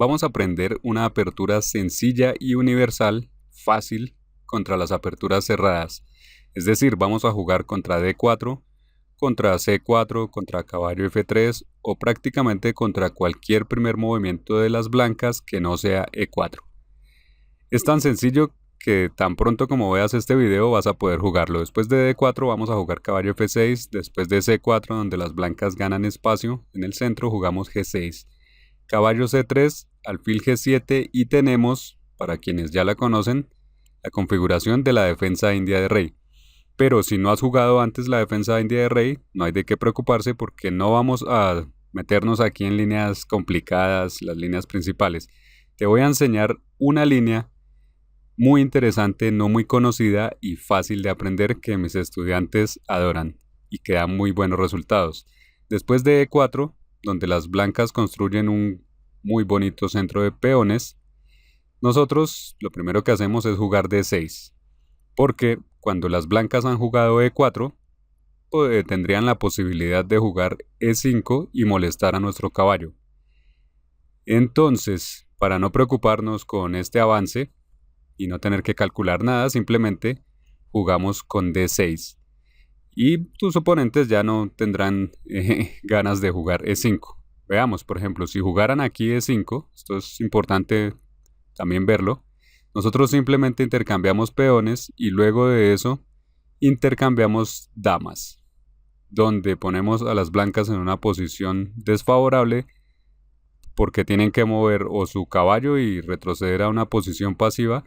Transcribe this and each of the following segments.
Vamos a aprender una apertura sencilla y universal, fácil, contra las aperturas cerradas. Es decir, vamos a jugar contra D4, contra C4, contra caballo F3 o prácticamente contra cualquier primer movimiento de las blancas que no sea E4. Es tan sencillo que tan pronto como veas este video vas a poder jugarlo. Después de D4 vamos a jugar caballo F6, después de C4 donde las blancas ganan espacio, en el centro jugamos G6. Caballo C3, alfil G7 y tenemos, para quienes ya la conocen, la configuración de la defensa india de rey. Pero si no has jugado antes la defensa india de rey, no hay de qué preocuparse porque no vamos a meternos aquí en líneas complicadas, las líneas principales. Te voy a enseñar una línea muy interesante, no muy conocida y fácil de aprender que mis estudiantes adoran y que da muy buenos resultados. Después de E4, donde las blancas construyen un muy bonito centro de peones, nosotros lo primero que hacemos es jugar D6, porque cuando las blancas han jugado E4, tendrían la posibilidad de jugar E5 y molestar a nuestro caballo. Entonces, para no preocuparnos con este avance y no tener que calcular nada, simplemente jugamos con D6. Y tus oponentes ya no tendrán ganas de jugar E5. Veamos, por ejemplo, si jugaran aquí E5, esto es importante también verlo, nosotros simplemente intercambiamos peones y luego de eso intercambiamos damas, donde ponemos a las blancas en una posición desfavorable porque tienen que mover o su caballo y retroceder a una posición pasiva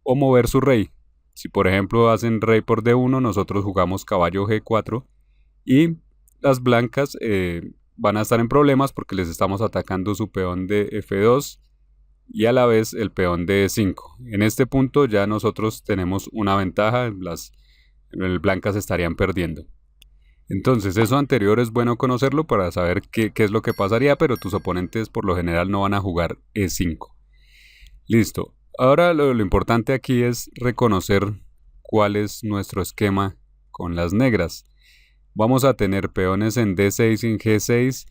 o mover su rey. Si por ejemplo hacen rey por D1, nosotros jugamos caballo G4 y las blancas van a estar en problemas porque les estamos atacando su peón de F2 y a la vez el peón de E5. En este punto ya nosotros tenemos una ventaja, las blancas estarían perdiendo. Entonces eso anterior es bueno conocerlo para saber qué es lo que pasaría, pero tus oponentes por lo general no van a jugar E5. Listo. Ahora lo importante aquí es reconocer cuál es nuestro esquema con las negras. Vamos a tener peones en D6 y en G6.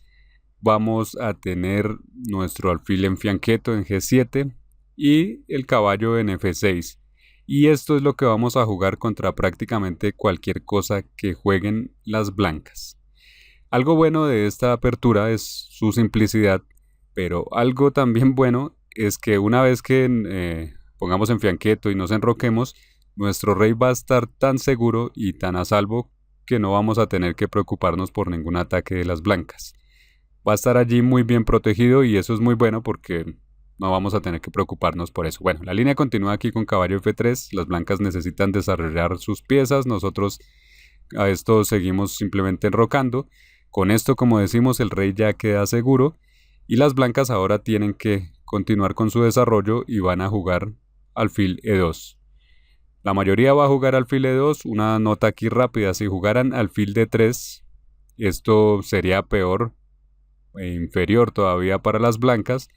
Vamos a tener nuestro alfil en fianqueto en G7 y el caballo en F6. Y esto es lo que vamos a jugar contra prácticamente cualquier cosa que jueguen las blancas. Algo bueno de esta apertura es su simplicidad, pero algo también bueno es que una vez que pongamos en fianqueto y nos enroquemos, nuestro rey va a estar tan seguro y tan a salvo que no vamos a tener que preocuparnos por ningún ataque de las blancas. Va a estar allí muy bien protegido y eso es muy bueno porque no vamos a tener que preocuparnos por eso. Bueno, la línea continúa aquí con caballo F3, las blancas necesitan desarrollar sus piezas, nosotros a esto seguimos simplemente enrocando. Con esto, como decimos, el rey ya queda seguro y las blancas ahora tienen que continuar con su desarrollo y van a jugar alfil E2. La mayoría va a jugar alfil E2, una nota aquí rápida, si jugaran alfil D3, esto sería peor e inferior todavía para las blancas,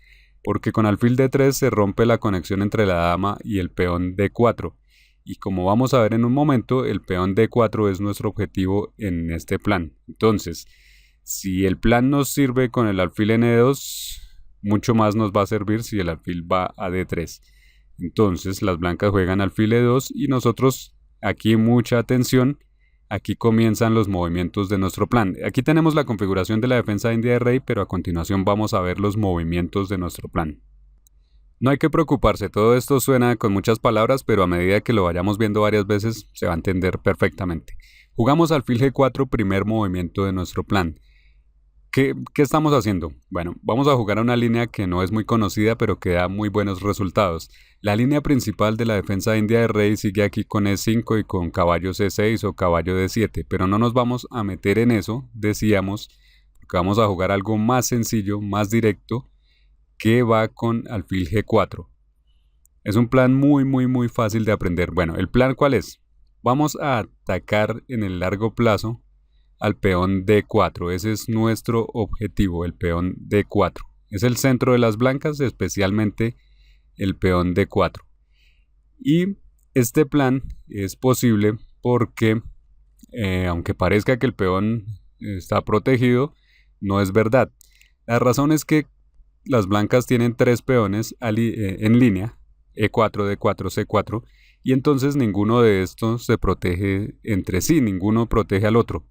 porque con alfil D3 se rompe la conexión entre la dama y el peón D4. Y como vamos a ver en un momento, el peón D4 es nuestro objetivo en este plan. Entonces, si el plan nos sirve con el alfil N2, mucho más nos va a servir si el alfil va a D3. Entonces, las blancas juegan alfil E2 y nosotros, aquí mucha atención, aquí comienzan los movimientos de nuestro plan. Aquí tenemos la configuración de la defensa india de rey, pero a continuación vamos a ver los movimientos de nuestro plan. No hay que preocuparse, todo esto suena con muchas palabras, pero a medida que lo vayamos viendo varias veces se va a entender perfectamente. Jugamos alfil G4, primer movimiento de nuestro plan. ¿Qué estamos haciendo? Bueno, vamos a jugar a una línea que no es muy conocida, pero que da muy buenos resultados. La línea principal de la defensa india de rey sigue aquí con E5 y con caballo C6 o caballo D7, pero no nos vamos a meter en eso, decíamos, porque vamos a jugar algo más sencillo, más directo, que va con alfil G4. Es un plan muy fácil de aprender. Bueno, ¿el plan cuál es? Vamos a atacar en el largo plazo al peón D4. Ese es nuestro objetivo, el peón D4. Es el centro de las blancas, especialmente el peón D4. Y este plan es posible porque, aunque parezca que el peón está protegido, no es verdad. La razón es que las blancas tienen 3 peones en línea, E4, D4, C4, y entonces ninguno de estos se protege entre sí, ninguno protege al otro.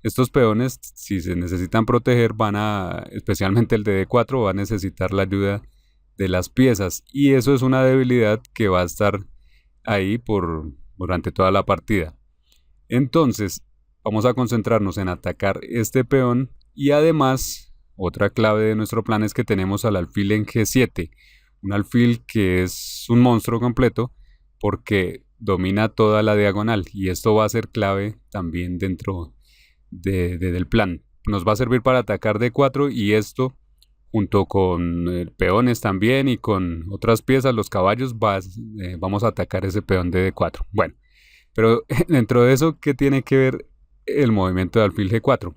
Estos peones, si se necesitan proteger, especialmente el de D4, va a necesitar la ayuda de las piezas, y eso es una debilidad que va a estar ahí durante toda la partida. Entonces, vamos a concentrarnos en atacar este peón, y además, otra clave de nuestro plan es que tenemos al alfil en G7, un alfil que es un monstruo completo porque domina toda la diagonal, y esto va a ser clave también dentro del plan. Nos va a servir para atacar D4, y esto junto con peones también y con otras piezas, los caballos, vamos a atacar ese peón de D4. Bueno, pero dentro de eso, ¿qué tiene que ver el movimiento de alfil G4?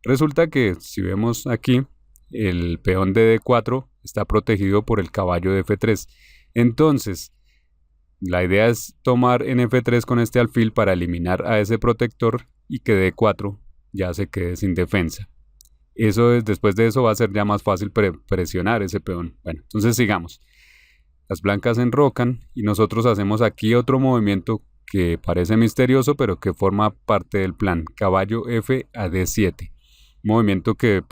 Resulta que si vemos aquí, el peón de D4 está protegido por el caballo de F3. Entonces, la idea es tomar en F3 con este alfil para eliminar a ese protector y que D4 ya se quede sin defensa. Después de eso va a ser ya más fácil presionar ese peón. Bueno, entonces sigamos. Las blancas enrocan y nosotros hacemos aquí otro movimiento que parece misterioso, pero que forma parte del plan. Caballo F a D7. Movimiento que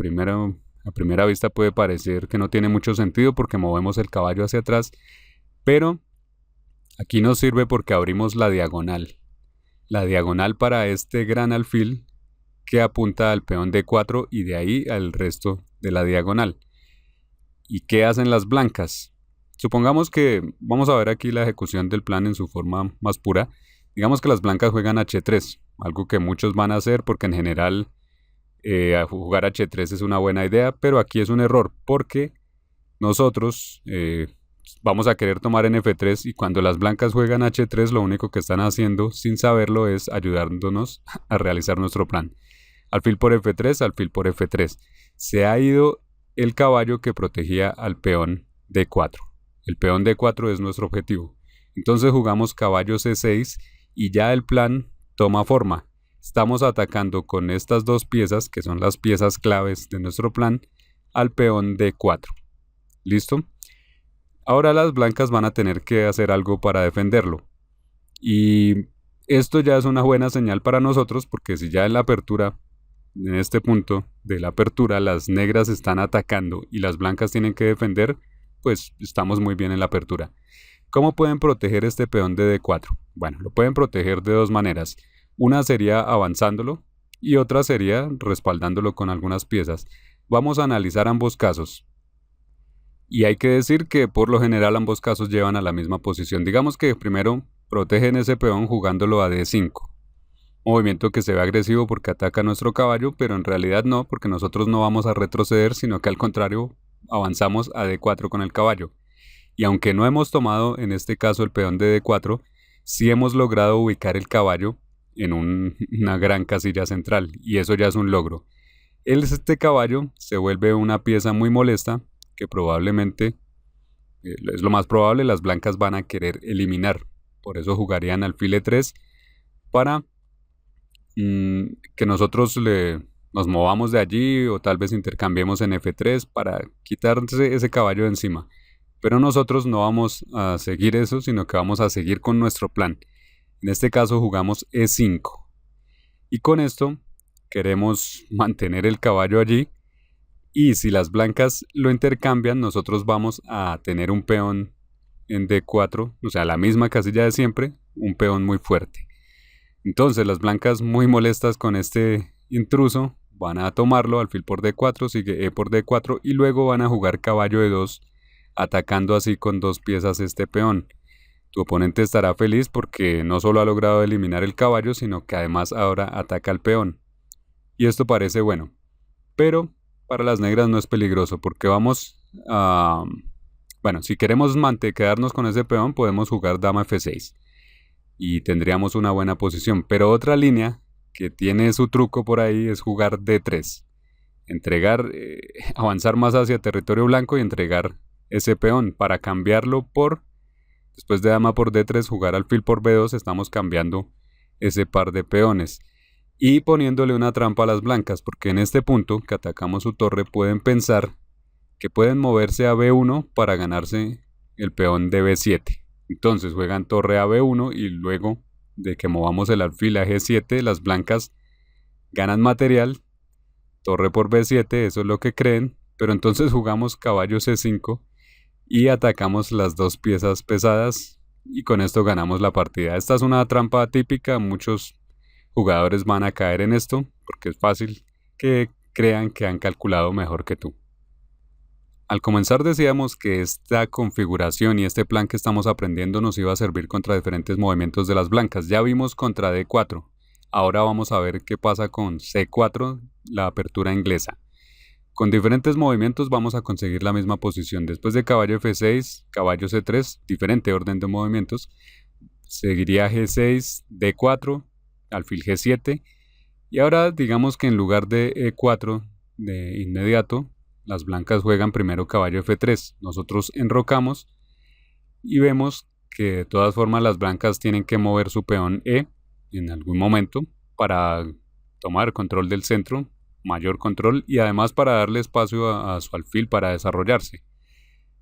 a primera vista puede parecer que no tiene mucho sentido porque movemos el caballo hacia atrás, pero aquí nos sirve porque abrimos la diagonal. La diagonal para este gran alfil que apunta al peón D4 y de ahí al resto de la diagonal. ¿Y qué hacen las blancas? Supongamos que vamos a ver aquí la ejecución del plan en su forma más pura. Digamos que las blancas juegan H3, algo que muchos van a hacer porque en general jugar H3 es una buena idea, pero aquí es un error porque nosotros vamos a querer tomar en F3, y cuando las blancas juegan H3 lo único que están haciendo sin saberlo es ayudándonos a realizar nuestro plan. Alfil por F3, alfil por F3. Se ha ido el caballo que protegía al peón D4. El peón D4 es nuestro objetivo. Entonces jugamos caballo C6 y ya el plan toma forma. Estamos atacando con estas dos piezas, que son las piezas claves de nuestro plan, al peón D4. ¿Listo? Ahora las blancas van a tener que hacer algo para defenderlo. Y esto ya es una buena señal para nosotros, porque si ya en la apertura, en este punto de la apertura, las negras están atacando y las blancas tienen que defender, pues estamos muy bien en la apertura. ¿Cómo pueden proteger este peón de D4? Bueno, lo pueden proteger de dos maneras. Una sería avanzándolo y otra sería respaldándolo con algunas piezas. Vamos a analizar ambos casos. Y hay que decir que por lo general ambos casos llevan a la misma posición. Digamos que primero protegen ese peón jugándolo a D5. Movimiento que se ve agresivo porque ataca a nuestro caballo, pero en realidad no, porque nosotros no vamos a retroceder, sino que al contrario avanzamos a D4 con el caballo. Y aunque no hemos tomado en este caso el peón de D4, sí hemos logrado ubicar el caballo en una gran casilla central, y eso ya es un logro. Este caballo se vuelve una pieza muy molesta que probablemente, es lo más probable, las blancas van a querer eliminar. Por eso jugarían alfil E3 para que nosotros nos movamos de allí, o tal vez intercambiemos en F3 para quitarse ese caballo de encima. Pero nosotros no vamos a seguir eso, sino que vamos a seguir con nuestro plan. En este caso jugamos E5. Y con esto queremos mantener el caballo allí. Y si las blancas lo intercambian, nosotros vamos a tener un peón en D4, o sea, la misma casilla de siempre, un peón muy fuerte. Entonces las blancas, muy molestas con este intruso, van a tomarlo, alfil por D4, sigue E por D4 y luego van a jugar caballo E2, atacando así con dos piezas este peón. Tu oponente estará feliz porque no solo ha logrado eliminar el caballo, sino que además ahora ataca al peón. Y esto parece bueno, pero para las negras no es peligroso porque vamos a... Bueno, si queremos quedarnos con ese peón, podemos jugar dama F6 y tendríamos una buena posición. Pero otra línea que tiene su truco por ahí es jugar D3. Avanzar más hacia territorio blanco y entregar ese peón para cambiarlo por... Después de dama por D3, jugar alfil por B2, estamos cambiando ese par de peones y poniéndole una trampa a las blancas, porque en este punto que atacamos su torre pueden pensar que pueden moverse a B1 para ganarse el peón de B7. Entonces juegan torre a B1 y luego de que movamos el alfil a G7, las blancas ganan material, torre por B7, eso es lo que creen, pero entonces jugamos caballo C5 y atacamos las dos piezas pesadas y con esto ganamos la partida. Esta es una trampa típica, muchos jugadores van a caer en esto porque es fácil que crean que han calculado mejor que tú. Al comenzar decíamos que esta configuración y este plan que estamos aprendiendo nos iba a servir contra diferentes movimientos de las blancas. Ya vimos contra D4. Ahora vamos a ver qué pasa con C4, la apertura inglesa. Con diferentes movimientos vamos a conseguir la misma posición. Después de caballo F6, caballo C3, diferente orden de movimientos. Seguiría G6, D4, alfil G7. Y ahora digamos que en lugar de E4 de inmediato, las blancas juegan primero caballo F3. Nosotros enrocamos y vemos que de todas formas las blancas tienen que mover su peón E en algún momento para tomar control del centro, mayor control, y además para darle espacio a su alfil para desarrollarse.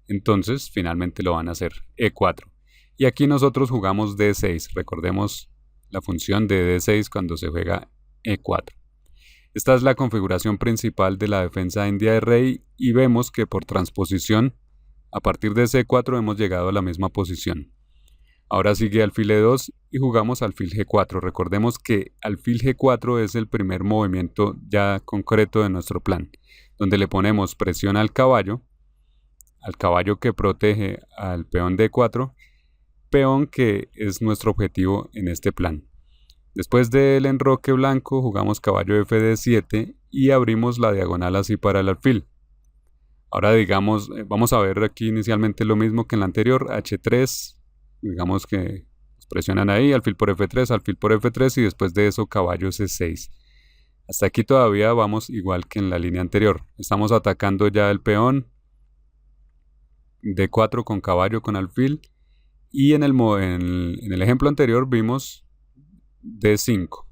Entonces finalmente lo van a hacer E4. Y aquí nosotros jugamos D6. Recordemos la función de D6 cuando se juega E4. Esta es la configuración principal de la defensa india de rey y vemos que por transposición a partir de C4 hemos llegado a la misma posición. Ahora sigue alfil E2 y jugamos alfil G4. Recordemos que alfil G4 es el primer movimiento ya concreto de nuestro plan, donde le ponemos presión al caballo que protege al peón D4, peón que es nuestro objetivo en este plan. Después del enroque blanco jugamos caballo Fd7 y abrimos la diagonal así para el alfil. Ahora digamos, vamos a ver aquí inicialmente lo mismo que en la anterior, H3, digamos que presionan ahí, alfil por F3 y después de eso caballo C6. Hasta aquí todavía vamos igual que en la línea anterior. Estamos atacando ya el peón, D4 con caballo con alfil, y en el ejemplo anterior vimos D5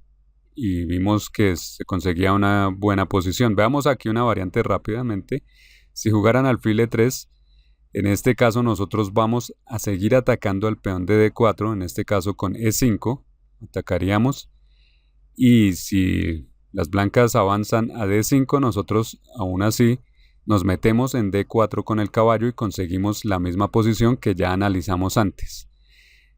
y vimos que se conseguía una buena posición. Veamos aquí una variante rápidamente. Si jugaran alfil E3, en este caso nosotros vamos a seguir atacando al peón de D4, en este caso con E5, atacaríamos, y si las blancas avanzan a D5, nosotros aún así nos metemos en D4 con el caballo y conseguimos la misma posición que ya analizamos antes.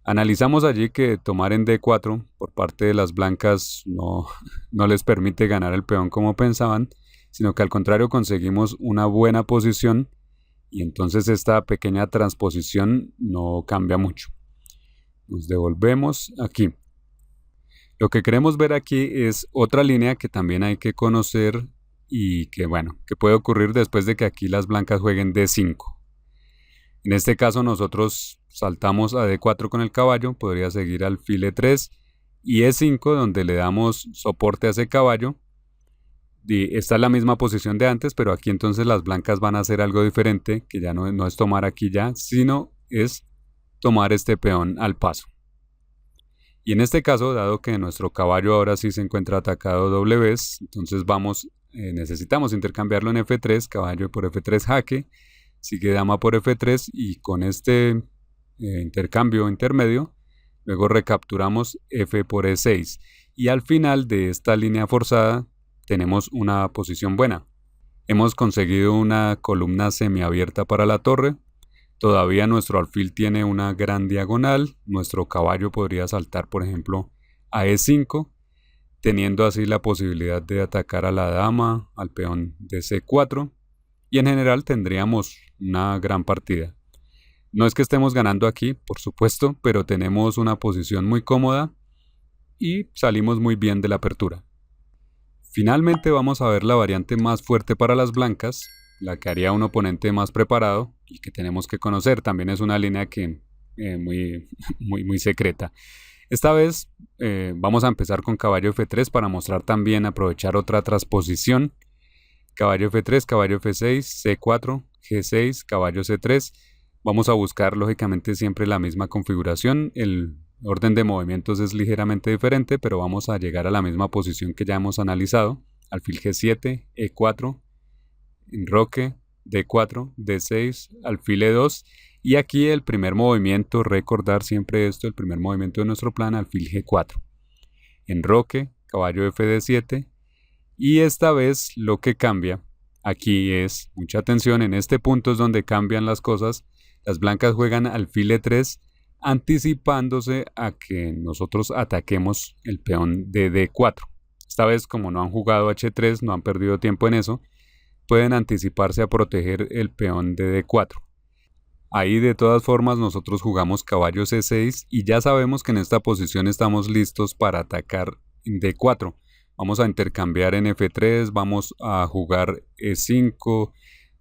Analizamos allí que tomar en D4 por parte de las blancas no les permite ganar el peón como pensaban, sino que al contrario conseguimos una buena posición y entonces esta pequeña transposición no cambia mucho. Nos devolvemos aquí. Lo que queremos ver aquí es otra línea que también hay que conocer y que puede ocurrir después de que aquí las blancas jueguen D5. En este caso nosotros saltamos a D4 con el caballo, podría seguir alfil E3 y E5 donde le damos soporte a ese caballo. Y esta es la misma posición de antes, pero aquí entonces las blancas van a hacer algo diferente, que ya no es tomar aquí ya, sino es tomar este peón al paso. Y en este caso, dado que nuestro caballo ahora sí se encuentra atacado doble vez, entonces necesitamos intercambiarlo en F3, caballo por F3 jaque, sigue dama por F3 y con este intercambio intermedio, luego recapturamos F por E6 y al final de esta línea forzada tenemos una posición buena. Hemos conseguido una columna semiabierta para la torre, todavía nuestro alfil tiene una gran diagonal, nuestro caballo podría saltar por ejemplo a E5, teniendo así la posibilidad de atacar a la dama, al peón de C4 y en general tendríamos una gran partida. No es que estemos ganando aquí, por supuesto, pero tenemos una posición muy cómoda y salimos muy bien de la apertura. Finalmente vamos a ver la variante más fuerte para las blancas, la que haría un oponente más preparado y que tenemos que conocer. También es una línea que muy secreta. Esta vez vamos a empezar con caballo F3 para mostrar también, aprovechar otra transposición. Caballo F3, caballo F6, C4, G6, caballo C3. Vamos a buscar lógicamente siempre la misma configuración. El orden de movimientos es ligeramente diferente, pero vamos a llegar a la misma posición que ya hemos analizado. Alfil G7, E4, enroque, D4, D6, alfil E2. Y aquí el primer movimiento, recordar siempre esto, el primer movimiento de nuestro plan, alfil G4. Enroque, caballo FD7. Y esta vez lo que cambia aquí es, mucha atención, en este punto es donde cambian las cosas. Las blancas juegan alfil E3, anticipándose a que nosotros ataquemos el peón de D4. Esta vez, como no han jugado H3, no han perdido tiempo en eso, pueden anticiparse a proteger el peón de D4. Ahí de todas formas nosotros jugamos caballo C6 y ya sabemos que en esta posición estamos listos para atacar en D4. Vamos a intercambiar en F3, vamos a jugar E5,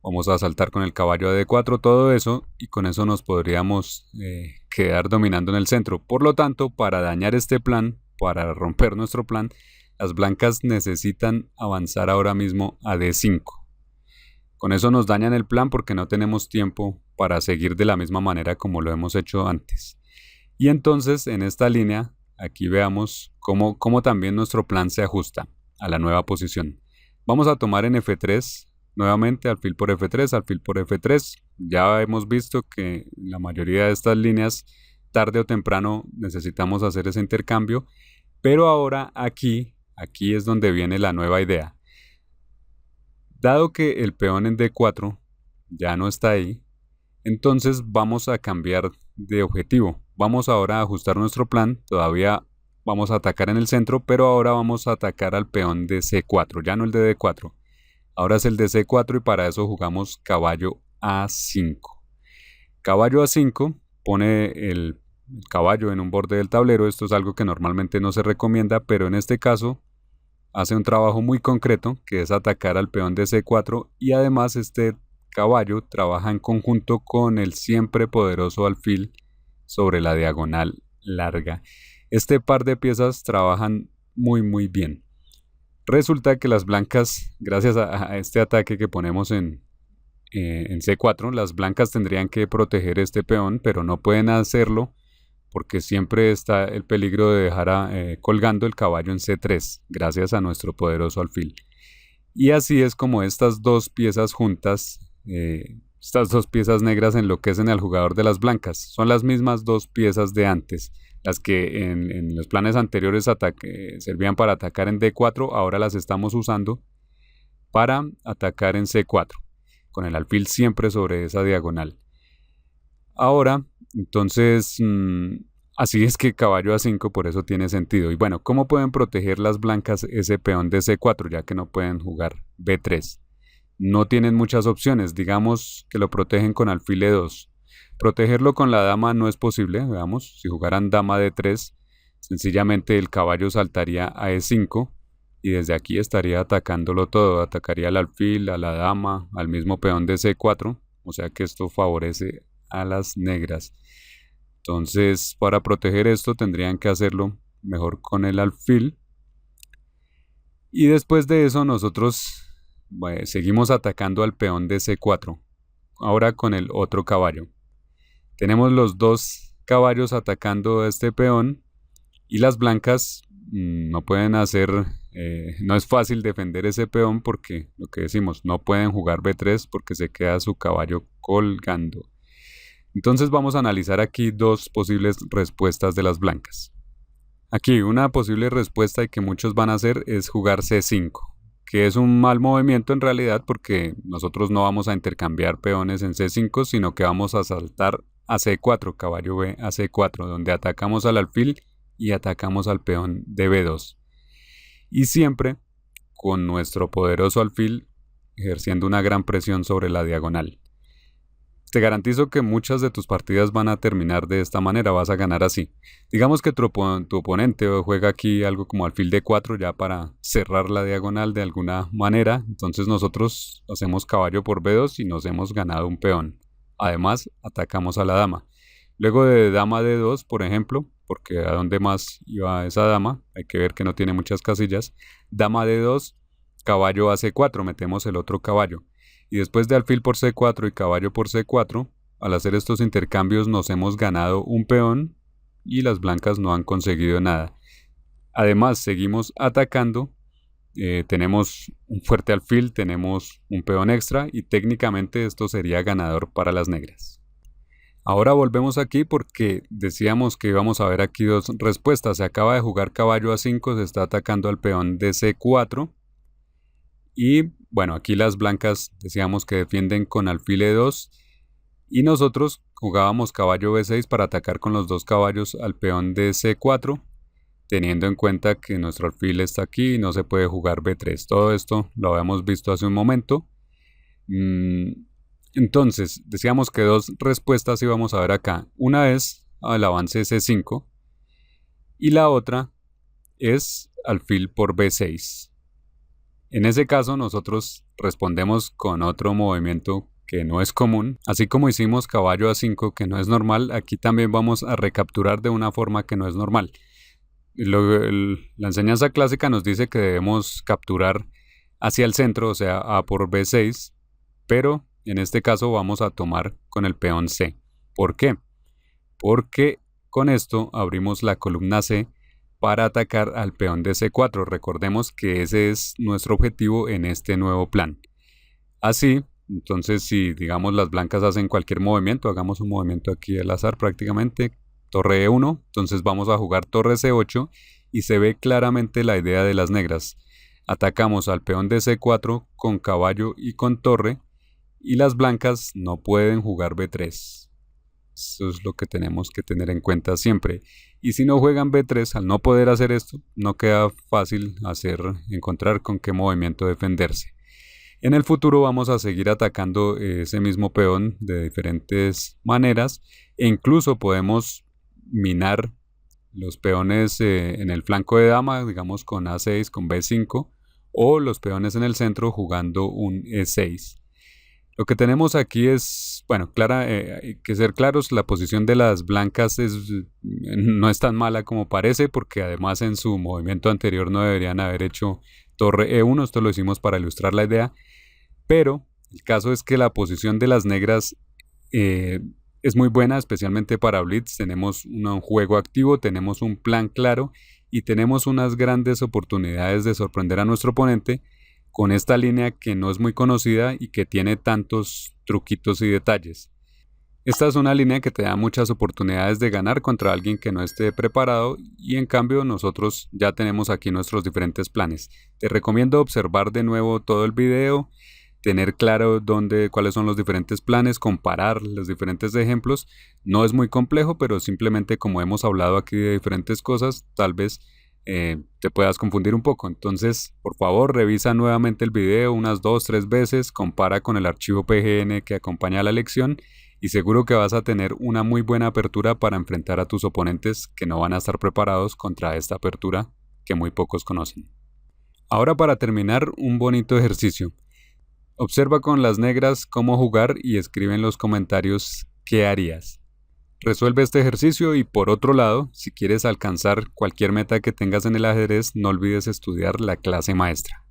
vamos a saltar con el caballo a D4, todo eso, y con eso nos podríamos quedar dominando en el centro. Por lo tanto, para dañar este plan, para romper nuestro plan, las blancas necesitan avanzar ahora mismo a D5. Con eso nos dañan el plan porque no tenemos tiempo para seguir de la misma manera como lo hemos hecho antes. Y entonces en esta línea, aquí veamos cómo también nuestro plan se ajusta a la nueva posición. Vamos a tomar en F3, nuevamente alfil por F3, alfil por F3. Ya hemos visto que en la mayoría de estas líneas, tarde o temprano necesitamos hacer ese intercambio. Pero ahora aquí es donde viene la nueva idea. Dado que el peón en D4 ya no está ahí, entonces vamos a cambiar de objetivo. Vamos ahora a ajustar nuestro plan. Todavía vamos a atacar en el centro, pero ahora vamos a atacar al peón de C4, ya no el de D4. Ahora es el de C4 y para eso jugamos caballo A5. Caballo A5 pone el caballo en un borde del tablero. Esto es algo que normalmente no se recomienda, pero en este caso hace un trabajo muy concreto, que es atacar al peón de C4, y además este caballo trabaja en conjunto con el siempre poderoso alfil sobre la diagonal larga. Este par de piezas trabajan muy bien. Resulta que las blancas, gracias a este ataque que ponemos en C4, las blancas tendrían que proteger este peón, pero no pueden hacerlo porque siempre está el peligro de dejar colgando el caballo en C3, gracias a nuestro poderoso alfil. Y así es como estas dos piezas juntas, estas dos piezas negras enloquecen al jugador de las blancas. Son las mismas dos piezas de antes, las que en los planes anteriores servían para atacar en D4, ahora las estamos usando para atacar en C4, con el alfil siempre sobre esa diagonal. Ahora, entonces, así es que caballo A5 por eso tiene sentido. Y bueno, ¿cómo pueden proteger las blancas ese peón de C4 ya que no pueden jugar B3? No tienen muchas opciones, digamos que lo protegen con alfil E2. Protegerlo con la dama no es posible, veamos, si jugaran dama D3, sencillamente el caballo saltaría a E5 y desde aquí estaría atacándolo todo, atacaría al alfil, a la dama, al mismo peón de C4, o sea que esto favorece a las negras. Entonces, para proteger esto tendrían que hacerlo mejor con el alfil. Y después de eso nosotros seguimos atacando al peón de C4, ahora con el otro caballo. Tenemos los dos caballos atacando a este peón y las blancas no pueden hacer, no es fácil defender ese peón porque lo que decimos, no pueden jugar B3 porque se queda su caballo colgando. Entonces vamos a analizar aquí dos posibles respuestas de las blancas. Aquí una posible respuesta y que muchos van a hacer es jugar C5, que es un mal movimiento en realidad porque nosotros no vamos a intercambiar peones en C5, sino que vamos a saltar a C4, caballo B a C4, donde atacamos al alfil y atacamos al peón de B2. Y siempre con nuestro poderoso alfil ejerciendo una gran presión sobre la diagonal. Te garantizo que muchas de tus partidas van a terminar de esta manera, vas a ganar así. Digamos que tu oponente juega aquí algo como alfil D4 ya para cerrar la diagonal de alguna manera. Entonces nosotros hacemos caballo por B2 y nos hemos ganado un peón. Además, atacamos a la dama. Luego de dama D2, por ejemplo, porque a dónde más iba esa dama, hay que ver que no tiene muchas casillas. Dama D2, caballo a C4, metemos el otro caballo. Y después de alfil por C4 y caballo por C4, al hacer estos intercambios nos hemos ganado un peón y las blancas no han conseguido nada. Además, seguimos atacando tenemos un fuerte alfil, tenemos un peón extra y técnicamente esto sería ganador para las negras. Ahora volvemos aquí porque decíamos que íbamos a ver aquí dos respuestas. Se acaba de jugar caballo A5, se está atacando al peón de C4. Y bueno, aquí las blancas decíamos que defienden con alfil E2. Y nosotros jugábamos caballo B6 para atacar con los dos caballos al peón de C4. Teniendo en cuenta que nuestro alfil está aquí y no se puede jugar B3. Todo esto lo habíamos visto hace un momento. Entonces, decíamos que dos respuestas íbamos a ver acá. Una es al avance C5 y la otra es alfil por B6. En ese caso, nosotros respondemos con otro movimiento que no es común. Así como hicimos caballo A5, que no es normal, aquí también vamos a recapturar de una forma que no es normal. La enseñanza clásica nos dice que debemos capturar hacia el centro, o sea, A por B6, pero en este caso vamos a tomar con el peón C. ¿Por qué? Porque con esto abrimos la columna C para atacar al peón de C4. Recordemos que ese es nuestro objetivo en este nuevo plan. Así, entonces si digamos las blancas hacen cualquier movimiento, hagamos un movimiento aquí al azar prácticamente, torre E1, entonces vamos a jugar torre C8 y se ve claramente la idea de las negras. Atacamos al peón de C4 con caballo y con torre y las blancas no pueden jugar B3. Eso es lo que tenemos que tener en cuenta siempre. Y si no juegan B3, al no poder hacer esto, no queda fácil encontrar con qué movimiento defenderse. En el futuro vamos a seguir atacando ese mismo peón de diferentes maneras e incluso podemos minar los peones en el flanco de dama, digamos con A6, con B5, o los peones en el centro jugando un E6. Lo que tenemos aquí es, bueno, hay que ser claros, la posición de las blancas no es tan mala como parece, porque además en su movimiento anterior no deberían haber hecho torre E1, esto lo hicimos para ilustrar la idea, pero el caso es que la posición de las negras es muy buena, especialmente para Blitz. Tenemos un juego activo, tenemos un plan claro y tenemos unas grandes oportunidades de sorprender a nuestro oponente con esta línea que no es muy conocida y que tiene tantos truquitos y detalles. Esta es una línea que te da muchas oportunidades de ganar contra alguien que no esté preparado y en cambio nosotros ya tenemos aquí nuestros diferentes planes. Te recomiendo observar de nuevo todo el video, tener claro cuáles son los diferentes planes, comparar los diferentes ejemplos. No es muy complejo, pero simplemente como hemos hablado aquí de diferentes cosas, tal vez te puedas confundir un poco. Entonces, por favor, revisa nuevamente el video unas 2-3 veces, compara con el archivo PGN que acompaña a la lección y seguro que vas a tener una muy buena apertura para enfrentar a tus oponentes que no van a estar preparados contra esta apertura que muy pocos conocen. Ahora, para terminar, un bonito ejercicio. Observa con las negras cómo jugar y escribe en los comentarios qué harías. Resuelve este ejercicio y por otro lado, si quieres alcanzar cualquier meta que tengas en el ajedrez, no olvides estudiar la clase maestra.